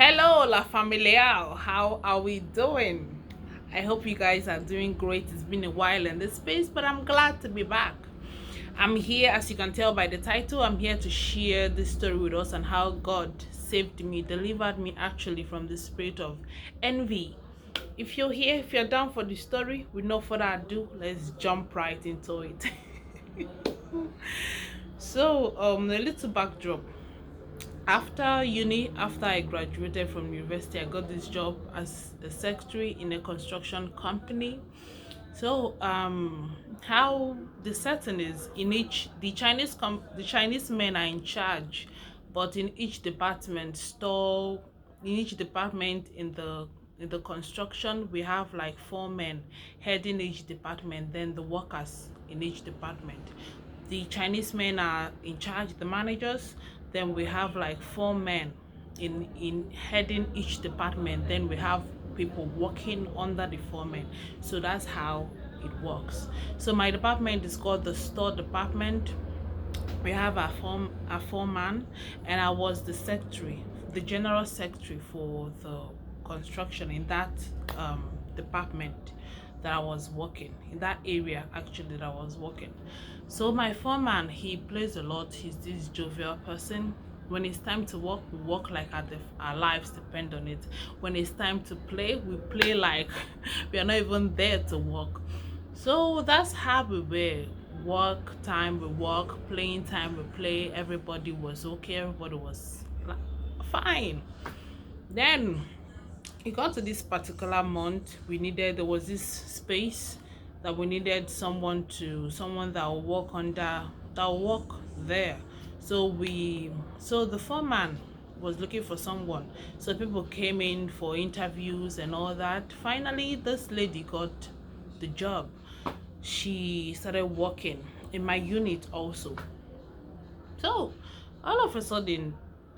Hello, La Familia. How are we doing? I hope you guys are doing great. It's been a while in this space, but I'm glad to be back. I'm here, as you can tell by the title, I'm here to share this story with us and how God saved me, delivered me actually from the spirit of envy. If you're here, if you're down for the story, with no further ado, let's jump right into it. A little backdrop. After uni, after I graduated from university, I got this job as a secretary in a construction company. How the setting is, in each the Chinese men are in charge, but in each department store in each department in the construction, we have like four men heading each department, then the workers in each department. The Chinese men are in charge, the managers. Then we have like four men in heading each department. Then we have people working under the foremen. So that's how it works. So my department is called the store department. We have a foreman, and I was the secretary, the general secretary for the construction in that department that I was working, in that area actually that I was working. So my foreman, he plays a lot. He's this jovial person. When it's time to work, we work like our lives depend on it. When it's time to play, we play like we are not even there to work. So that's how we were. Work time we work, playing time we play. Everybody was okay. Everybody was fine. Then it got to this particular month. There was this space that we needed someone that will work under, that will work there. So the foreman was looking for someone. So people came in for interviews and all that. Finally, this lady got the job. She started working in my unit also. So all of a sudden,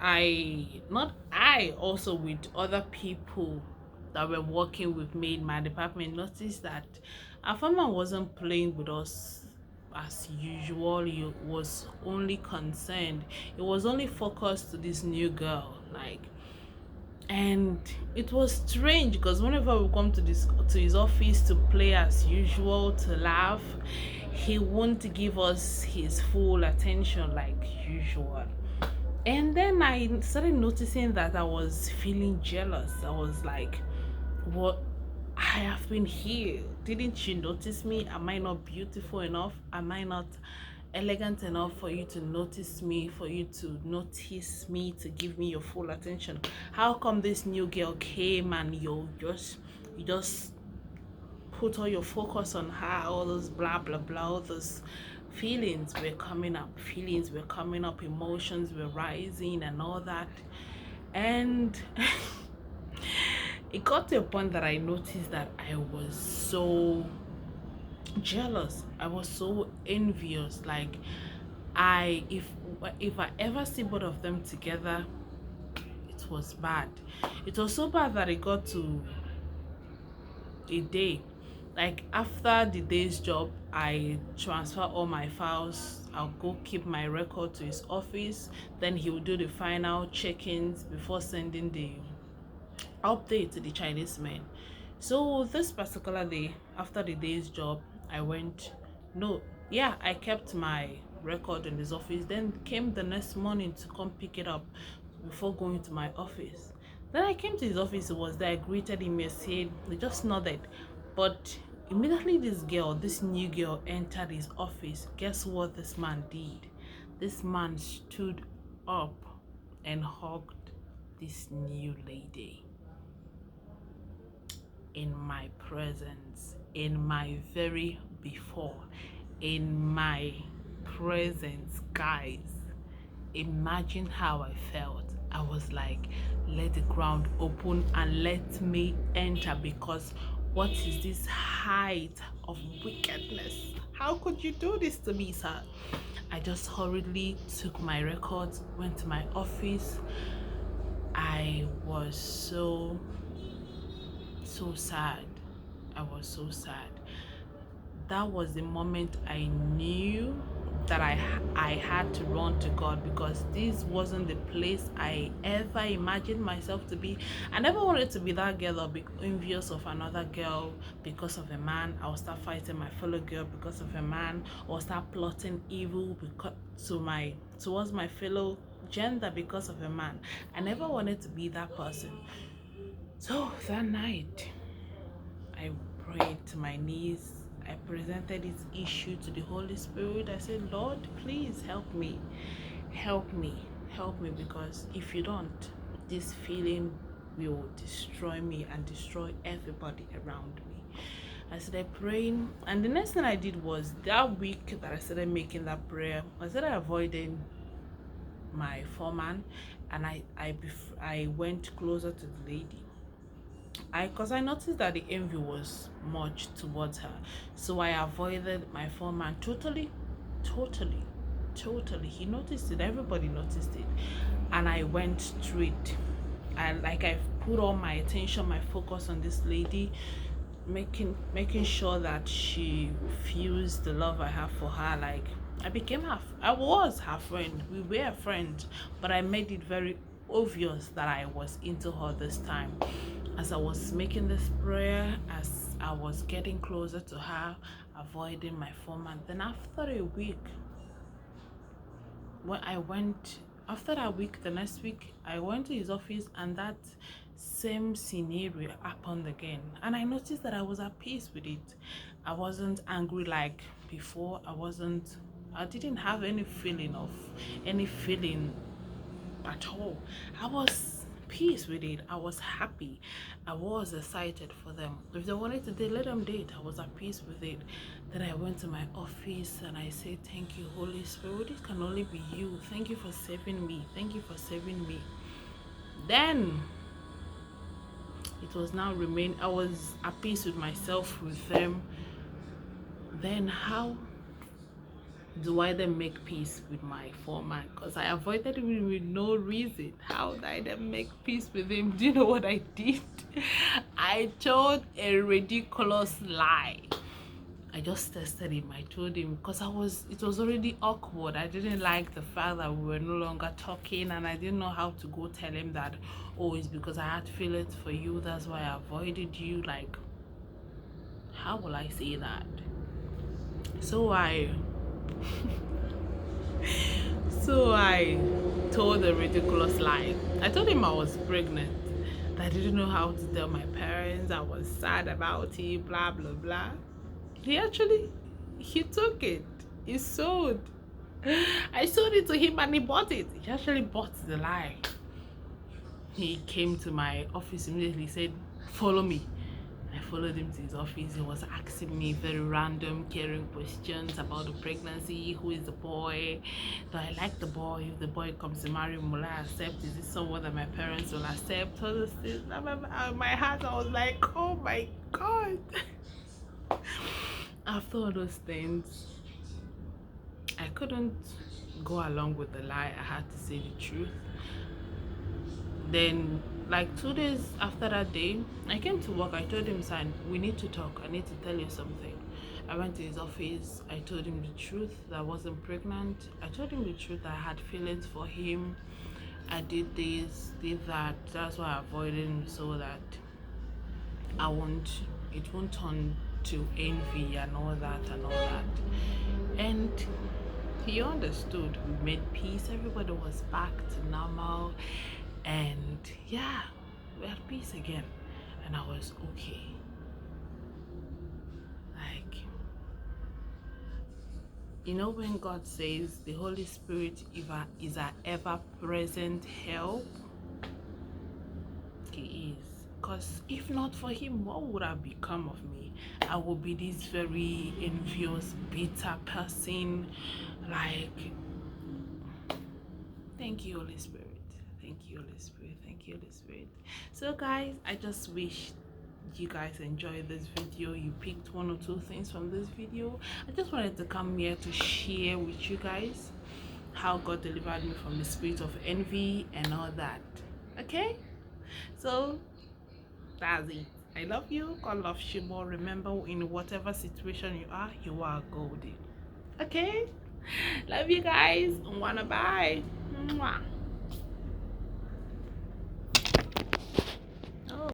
I also with other people that were working with me in my department noticed that our farmer wasn't playing with us as usual. He was only concerned, it was only focused to this new girl, like. And it was strange because whenever we come to his office to play as usual, to laugh, he won't give us his full attention like usual. And then I started noticing that I was feeling jealous. I was like, what? I have been here. Didn't you notice me? Am I not beautiful enough? Am I not elegant enough for you to notice me, for you to notice me, to give me your full attention? How come this new girl came and you just put all your focus on her? All those blah blah blah, all those feelings were coming up, emotions were rising and all that. And it got to a point that I noticed that I was so jealous. I was so envious. Like, I if I ever see both of them together, it was bad. It was so bad that it got to a day. Like, after the day's job, I transfer all my files. I'll go keep my record to his office. Then he will do the final check-ins before sending the update to the Chinese men. So this particular day, after the day's job, I went. No, yeah, I kept my record in his office. Then came the next morning to come pick it up before going to my office. Then I came to his office. He was there. I greeted him. He said, he just nodded. But immediately this new girl, entered his office. Guess what this man did? This man stood up and hugged this new lady in my presence, in my very before, in my presence, guys. Imagine how I felt. I was like, let the ground open and let me enter, because what is this height of wickedness? How could you do this to me, sir? I just hurriedly took my records, went to my office. I was so sad. I was so sad. That was the moment I knew that I had to run to God, because this wasn't the place I ever imagined myself to be. I never wanted to be that girl or be envious of another girl because of a man. I will start fighting my fellow girl because of a man, or start plotting evil because towards my fellow gender because of a man. I never wanted to be that person. So that night I prayed to my knees. I presented this issue to the Holy Spirit. I said, Lord, please help me. Help me. Help me, because if you don't, this feeling will destroy me and destroy everybody around me. I started praying, and the next thing I did was, that week that I started making that prayer, I started avoiding my foreman, and I went closer to the lady. Because I noticed that the envy was much towards her, so I avoided my foreman totally, totally, totally. He noticed it. Everybody noticed it, and I went straight. And like, I put all my attention, my focus on this lady, making sure that she feels the love I have for her. Like, I was her friend. We were friends, but I made it very obvious that I was into her this time. As I was making this prayer, as I was getting closer to her, avoiding my foreman. Then after a week, when I went after that week, the next week, I went to his office, and that same scenario happened again. And I noticed that I was at peace with it. I wasn't angry like before. I didn't have any feeling at all. I was peace with it. I was happy. I was excited for them. If they wanted to date, let them date. I was at peace with it. Then I went to my office and I said, thank you, Holy Spirit. It can only be you. Thank you for saving me. Thank you for saving me. Then it was now remain. I was at peace with myself, with them. Then how do I then make peace with my foreman? Because I avoided him with no reason. How did I then make peace with him? Do you know what I did? I told a ridiculous lie. I just tested him. I told him, because it was already awkward. I didn't like the fact that we were no longer talking, and I didn't know how to go tell him that, oh, it's because I had feelings for you, that's why I avoided you. Like, how will I say that? So I So I told a ridiculous lie. I told him I was pregnant. I didn't know how to tell my parents. I was sad about it, blah, blah, blah. He took it. He sold. I sold it to him and he bought it. He actually bought the lie. He came to my office immediately, said, follow me. I followed him to his office. He was asking me very random, caring questions about the pregnancy. Who is the boy? Do I like the boy? If the boy comes to marry, will I accept? Is this someone that my parents will accept? All those things. My heart, I was like, oh my God. After all those things, I couldn't go along with the lie. I had to say the truth. Then, like 2 days after that day, I came to work. I told him, son, we need to talk. I need to tell you something. I went to his office. I told him the truth that I wasn't pregnant. I told him the truth that I had feelings for him. I did this, did that. That's why I avoided him, so that it won't turn to envy and all that and all that. And he understood. We made peace. Everybody was back to normal. And yeah, we had peace again. And I was okay. Like, when God says the Holy Spirit is our ever-present help, He is. Because if not for him, what would have become of me? I would be this very envious, bitter person. Like, thank you, Holy Spirit. Thank you, Holy Spirit. Thank you, Holy Spirit. So guys, I just wish you guys enjoyed this video. You picked one or two things from this video. I just wanted to come here to share with you guys how God delivered me from the spirit of envy and all that. Okay, so that's it. I love you. God loves you more. Remember, in whatever situation you are golden. Okay, Love you guys. Wanna bye. Mwah.